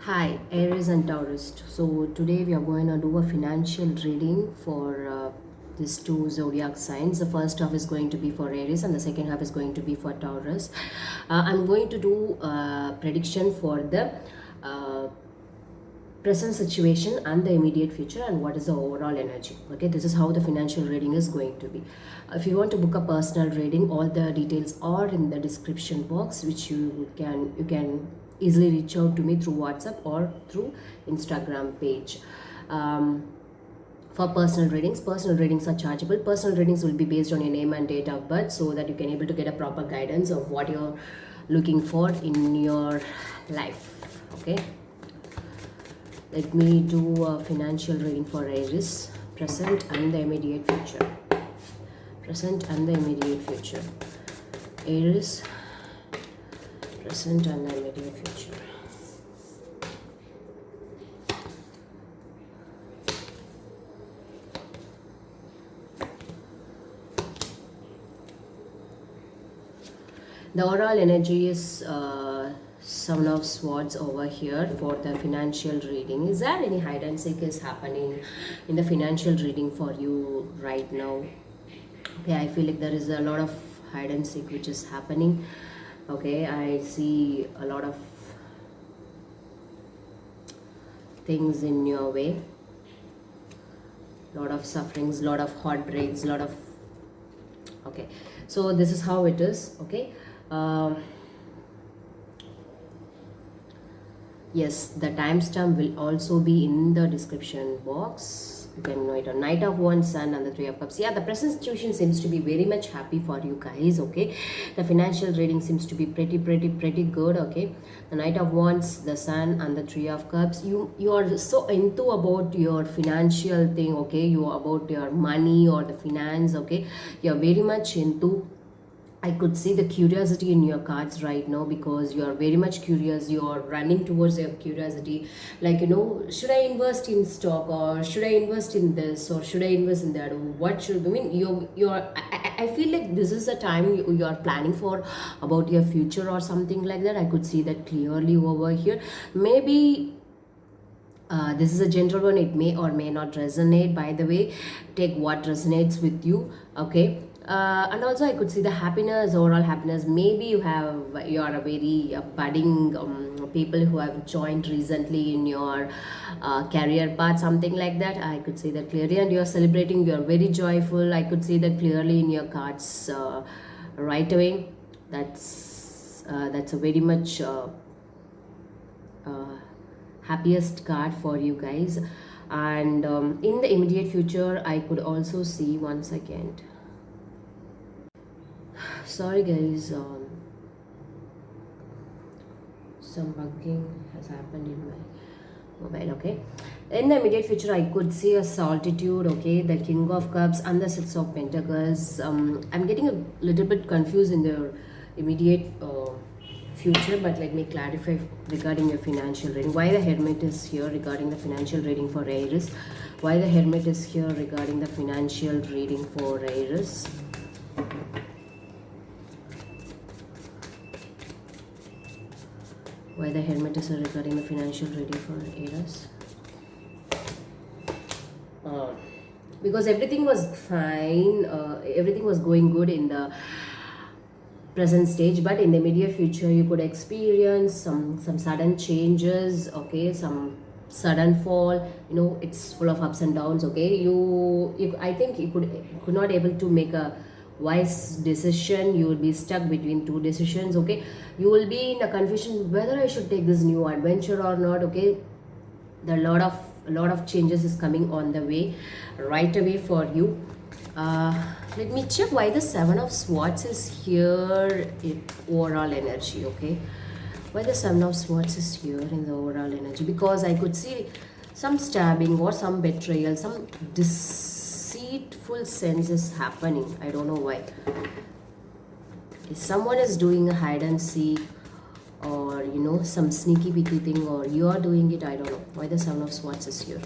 Hi, Aries and Taurus. So today we are going to do a financial reading for these two zodiac signs. The first half is going to be for Aries and the second half is going to be for Taurus. I'm going to do a prediction for the uh, present situation and the immediate future and what is the overall energy. Okay, this is how the financial reading is going to be. If you want to book a personal reading, all the details are in the description box, which you can easily reach out to me through WhatsApp or through Instagram page. um, for personal readings are chargeable. Personal readings will be based on your name and date of birth, so that you can able to get a proper guidance of what you're looking for in your life. Okay, let me do a financial reading for Aries, present and the immediate future. Present and the immediate future. Aries, present and the immediate future. The overall energy is Seven of Swords over here for the financial reading. Is there any hide and seek is happening in the financial reading for you right now? Okay, I feel like there is a lot of hide and seek which is happening. Okay, I see a lot of things in your way, lot of sufferings, lot of heartbreaks, lot of, okay, so this is how it is. Okay, yes, the timestamp will also be in the description box. You can know it on Knight of Wands, Sun, and the Three of Cups. Yeah, the present situation seems to be very much happy for you guys. Okay, the financial reading seems to be pretty good. Okay, the Knight of Wands, the Sun, and the Three of Cups. You are so into about your financial thing. Okay, you are about your money or the finance. Okay, you are very much into. I could see the curiosity in your cards right now, because you are very much curious. You are running towards your curiosity. Like, should I invest in stock, or should I invest in this, or should I invest in that? What should, I mean, I feel like this is the time you are planning for about your future or something like that. I could see that clearly over here. Maybe this is a general one, it may or may not resonate. By the way, take what resonates with you. Okay, and also I could see the happiness, overall happiness. Maybe you are a very budding people who have joined recently in your career path, something like that. I could see that clearly, and you are celebrating, you are very joyful. I could see that clearly in your cards right away. That's a very much uh, happiest card for you guys. And in the immediate future, I could also see, one second, sorry guys, some bugging has happened in my mobile. Okay, in the immediate future I could see a solitude. Okay, the King of Cups and the Six of Pentacles. I'm getting a little bit confused in the immediate future, but let me clarify regarding your financial reading. Why the Hermit is here regarding the financial reading for Aries? Why the Hermit is here regarding the financial reading for Aries? Why the Hermit is here regarding the financial reading for Aries? uh, because everything was fine, everything was going good in the present stage, but in the immediate future you could experience some sudden changes. Okay, some sudden fall. It's full of ups and downs. Okay, I think you could not able to make a wise decision. You will be stuck between two decisions. Okay, you will be in a confusion whether I should take this new adventure or not. Okay, the lot of changes is coming on the way right away for you. Let me check why the Seven of Swords is here in overall energy. Okay, why the Seven of Swords is here in the overall energy? Because I could see some stabbing or some betrayal, some deceitful sense is happening. I don't know why. If someone is doing a hide and seek, or some sneaky peeky thing, or you are doing it, I don't know why the Seven of Swords is here.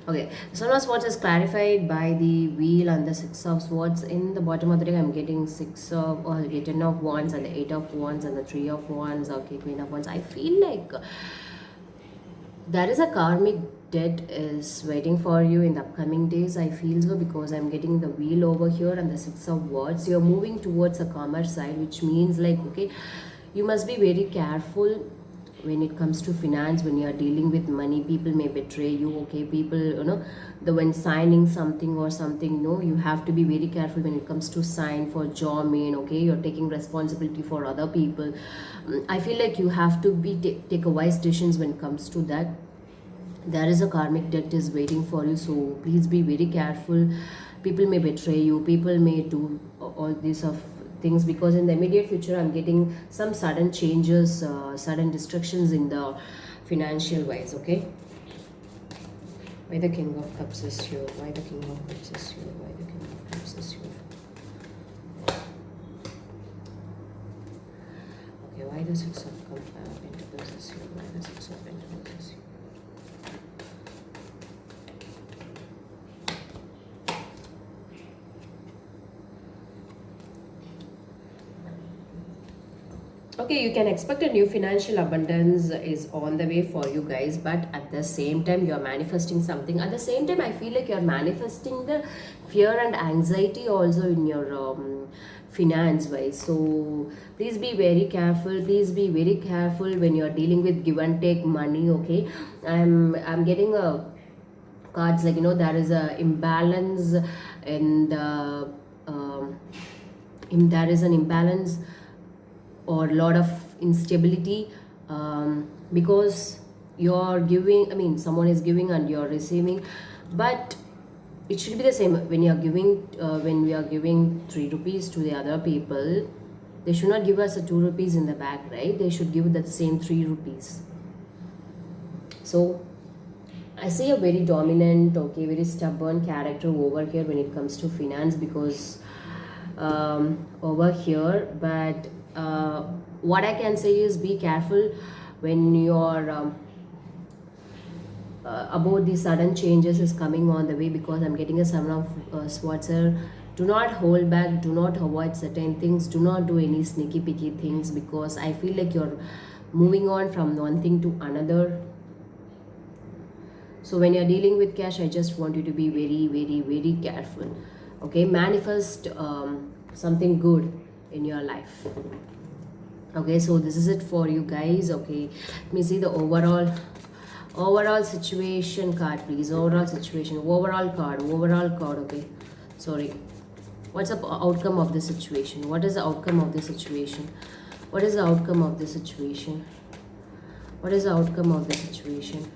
Okay, Son of Swords is clarified by the wheel and the Six of Swords. In the bottom of the deck, I'm getting Six of, or okay, Ten of Wands and the Eight of Wands and the Three of Wands. Okay, Queen of Wands. I feel like there is a karmic debt is waiting for you in the upcoming days. I feel so because I'm getting the wheel over here and the Six of Wands. You're moving towards a calmer side, which means like, okay, you must be very careful when it comes to finance. When you are dealing with money, people may betray you. Okay, people, the when signing something or something, no, you have to be very careful when it comes to sign for job main. Okay, you're taking responsibility for other people. I feel like you have to be take a wise decisions when it comes to that. There is a karmic debt is waiting for you, so please be very careful. People may betray you, people may do all these of things, because in the immediate future I'm getting some sudden changes, sudden destructions in the financial wise. Okay, why the King of Cups is here? Why the King of Cups is here? Why the King of Cups is here? Okay, why the Six of Pentacles is here? Why the Six of Pentacles is here? Okay, you can expect a new financial abundance is on the way for you guys, but at the same time you're manifesting something. At the same time, I feel like you're manifesting the fear and anxiety also in your finance wise. So please be very careful. Please be very careful when you're dealing with give and take money. Okay, I'm getting a cards like, there is a imbalance in the there is an imbalance or a lot of instability, because you're giving, I mean someone is giving and you're receiving, but it should be the same. When you're giving, when we are giving 3 rupees to the other people, they should not give us a 2 rupees in the back, right? They should give that same 3 rupees. So I see a very dominant, okay, very stubborn character over here when it comes to finance, because over here. But what I can say is be careful when you're about the sudden changes is coming on the way, because I'm getting a Seven of Swords here. Do not hold back, do not avoid certain things, do not do any sneaky picky things, because I feel like you're moving on from one thing to another. So when you're dealing with cash, I just want you to be very, very, very careful. Okay, manifest something good in your life. Okay, so this is it for you guys. Okay, let me see the overall situation card, please. Overall situation, overall card. Okay, sorry. What's the outcome of the situation? What is the outcome of the situation? What is the outcome of the situation? What is the outcome of the situation?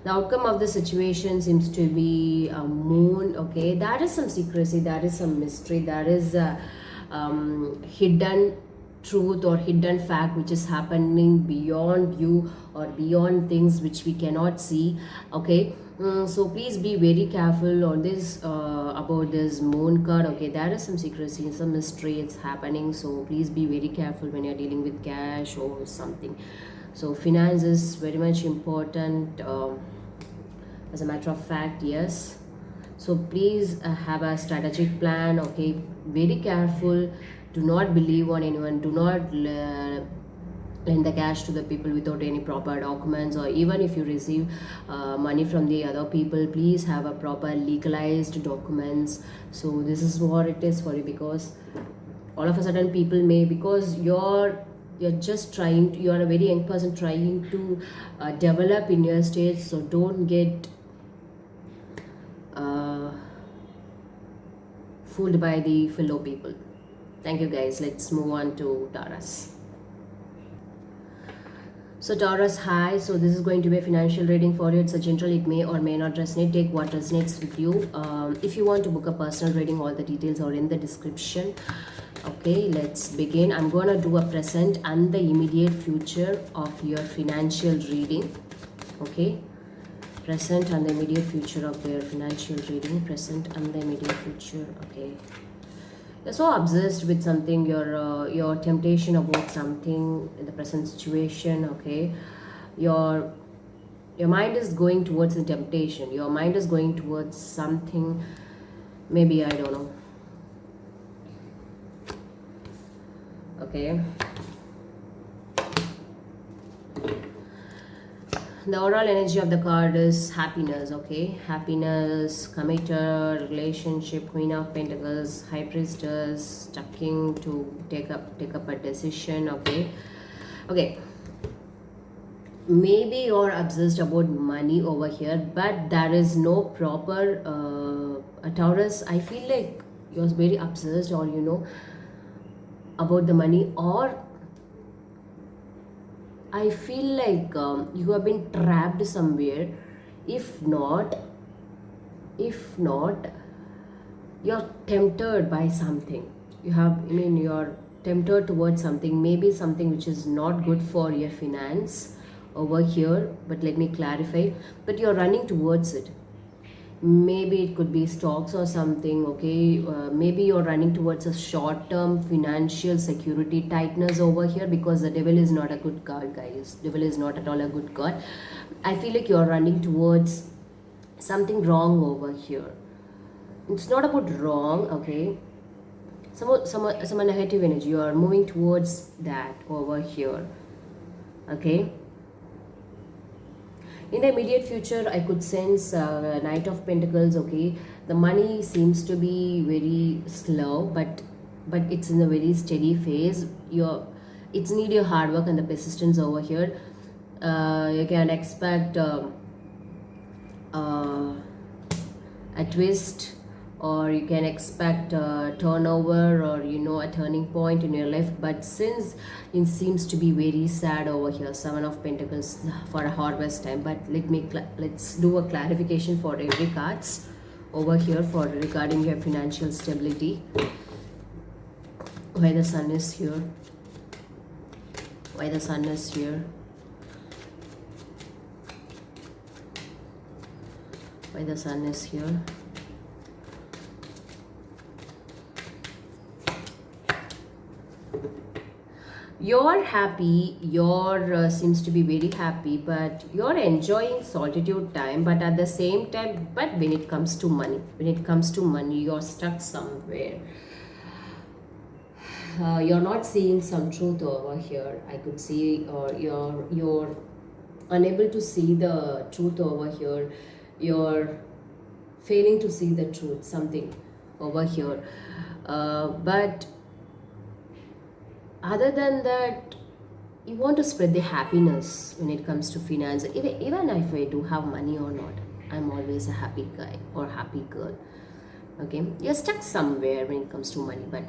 The outcome of the situation seems to be a moon. Okay, that is some secrecy, that is some mystery, that is a hidden truth or hidden fact which is happening beyond you or beyond things which we cannot see. Okay, so please be very careful on this, about this moon card. Okay, there is some secrecy, some mystery, it's happening, so please be very careful when you're dealing with cash or something. So finance is very much important, as a matter of fact, yes. So please have a strategic plan. Okay, very careful. Do not believe on anyone, do not lend the cash to the people without any proper documents, or even if you receive money from the other people, please have a proper legalized documents. So this is what it is for you, because all of a sudden people may, because you're just trying to, you're a very young person trying to develop in your stage, so don't get fooled by the fellow people. Thank you guys. Let's move on to Taurus. So Taurus, hi. So this is going to be a financial reading for you. It's a general, it may or may not resonate. Take what resonates with you. If you want to book a personal reading, all the details are in the description. Okay, let's begin. I'm gonna do a present and the immediate future of your financial reading. Okay, present and the immediate future of their financial reading. Present and the immediate future. Okay, you're so obsessed with something, your temptation about something in the present situation. Okay, you're Your mind is going towards the temptation. Your mind is going towards something, maybe, I don't know. Okay. The overall energy of the card is happiness. Okay, happiness, committed relationship, Queen of Pentacles, High Priestess, stucking to take up a decision. Okay. Okay, maybe you're obsessed about money over here, but there is no proper a Taurus. I feel like you're very obsessed, or about the money, or I feel like you have been trapped somewhere. If not, if not, you're tempted by something. You're tempted towards something, maybe something which is not good for your finance over here. But let me clarify. But you're running towards it. Maybe it could be stocks or something. Okay, maybe you're running towards a short-term financial security tightness over here, because the devil is not a good card, guys. Devil is not at all a good card. I feel like you're running towards something wrong over here. It's not about wrong. Okay, some negative energy, you are moving towards that over here. Okay, in the immediate future, I could sense Knight of Pentacles. Okay, the money seems to be very slow, but it's in a very steady phase. It's need your hard work and the persistence over here. You can expect uh, a twist, or you can expect a turnover, or a turning point in your life. But since it seems to be very sad over here, Seven of Pentacles, for a harvest time. But let's do a clarification for every cards over here for regarding your financial stability. Why the Sun is here? Why the Sun is here? Why the Sun is here? You're happy, you're seems to be very happy, but you're enjoying solitude time. But at the same time, but when it comes to money, you're stuck somewhere. You're not seeing some truth over here, I could see. Or you're unable to see the truth over here. You're failing to see the truth, something over here. But other than that, you want to spread the happiness when it comes to finance. Even if I do have money or not, I'm always a happy guy or happy girl. Okay, you're stuck somewhere when it comes to money. But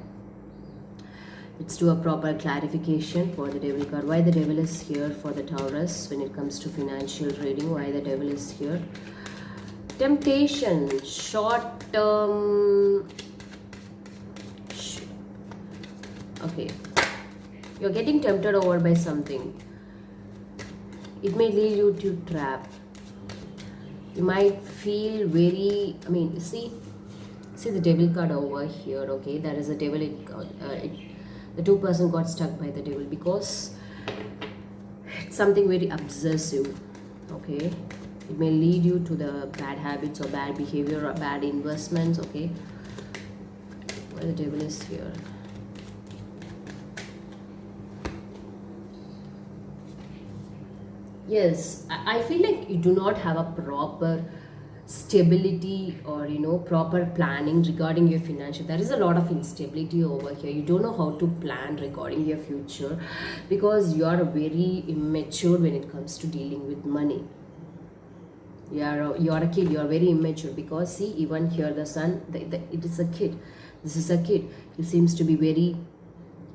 let's do a proper clarification for the devil card. Why the devil is here for the Taurus when it comes to financial reading? Why the devil is here? Temptation, short term. Okay, you're getting tempted over by something. It may lead you to trap. You might feel very, see the devil card over here. Okay, there is a devil. The two-person got stuck by the devil because it's something very obsessive. Okay, it may lead you to the bad habits or bad behavior or bad investments. Okay, why the devil is here? Yes, I feel like you do not have a proper stability, or proper planning regarding your financial. There is a lot of instability over here. You don't know how to plan regarding your future, because you are very immature when it comes to dealing with money. You are a kid. You are very immature, because see, even here the Sun, it is a kid. This is a kid. He seems to be very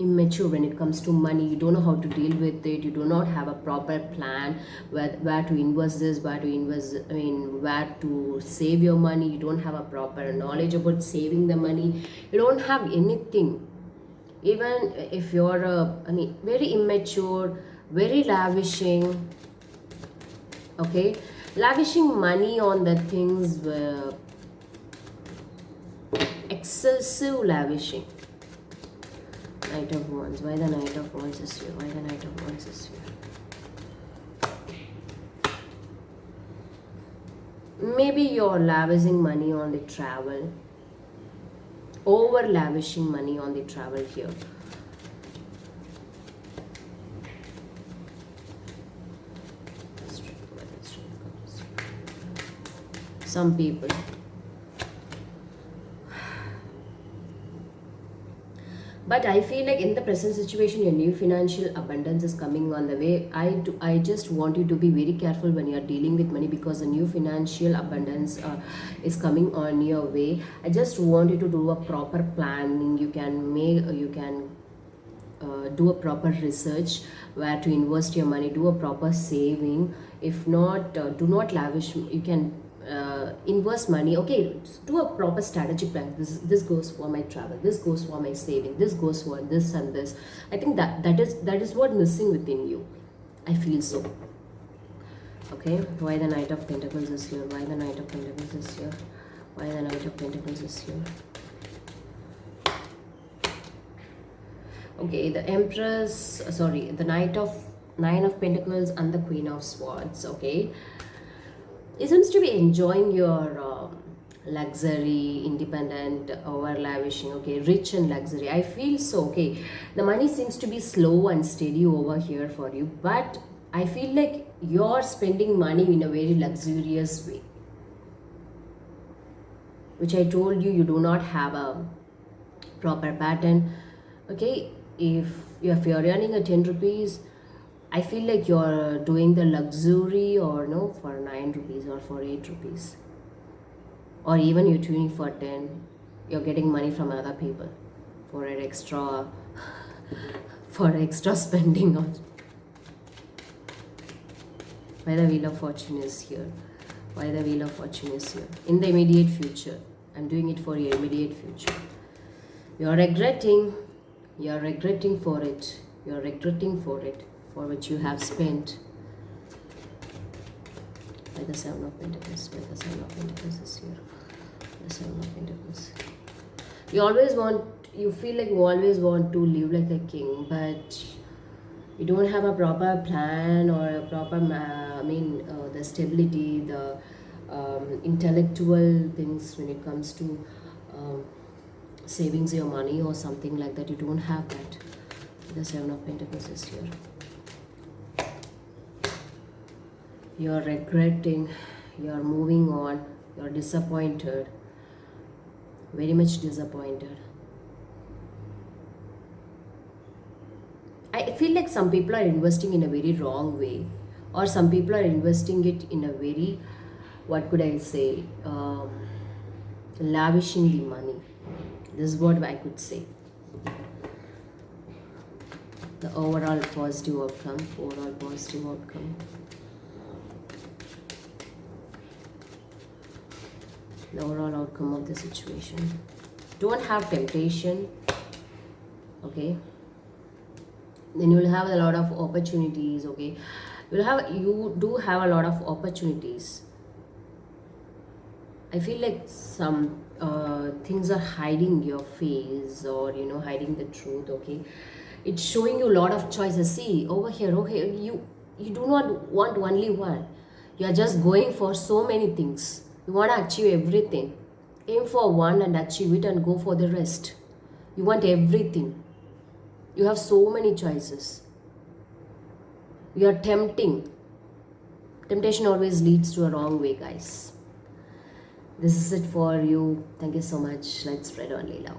immature when it comes to money. You don't know how to deal with it. You do not have a proper plan where to invest this, where to save your money. You don't have a proper knowledge about saving the money. You don't have anything. Even if you're very immature, very lavishing. Okay, lavishing money on the things, excessive lavishing. Knight of Wands. Why the Knight of Wands is here? Why the Knight of Wands is here? Maybe you're lavishing money on the travel, over lavishing money on the travel here. Some people, but I feel like in the present situation your new financial abundance is coming on the way. I just want you to be very careful when you are dealing with money, because the new financial abundance is coming on your way. I just want you to do a proper planning. You can make you can do a proper research where to invest your money, do a proper saving. If not, do not lavish. You can invest money. Okay, do a proper strategic plan. This goes for my travel, this goes for my saving, this goes for this and this. I think that is what missing within you. I feel so. Okay, why the Knight of Pentacles is here? Why the Knight of Pentacles is here? Why the Knight of Pentacles is here? Okay, the Empress, sorry, the Nine of Pentacles and the Queen of Swords. Okay, it seems to be enjoying your luxury, independent, over lavishing. Okay, rich and luxury. I feel so. Okay, the money seems to be slow and steady over here for you, but I feel like you're spending money in a very luxurious way, which I told you, you do not have a proper pattern. Okay, if you're earning a 10 rupees, I feel like you're doing the luxury, or no, for 9 rupees or for 8 rupees, or even you're doing for 10. You're getting money from other people for an extra for extra spending on. Why the Wheel of Fortune is here? Why the Wheel of Fortune is here? In the immediate future, I'm doing it for your immediate future. You're regretting for it. You're regretting for it, for which you have spent. By the Seven of Pentacles, by the Seven of Pentacles is here. The Seven of Pentacles. You feel like you always want to live like a king, but you don't have a proper plan or a proper, the stability, the intellectual things when it comes to savings your money or something like that. You don't have that. The Seven of Pentacles is here. You're regretting, you're moving on, you're disappointed, very much disappointed. I feel like some people are investing in a very wrong way, or some people are investing it in a very, what could I say, lavishing the money. This is what I could say. The overall positive outcome. Overall positive outcome. The overall outcome of the situation. Don't have temptation. Okay. Then you will have a lot of opportunities. Okay. You do have a lot of opportunities. I feel like some things are hiding your face, or hiding the truth. Okay, it's showing you a lot of choices. See over here, okay, you do not want only one. You are just going for so many things. You want to achieve everything. Aim for one and achieve it, and go for the rest. You want everything. You have so many choices. You are tempting. Temptation always leads to a wrong way, guys. This is it for you. Thank you so much. Let's spread only love.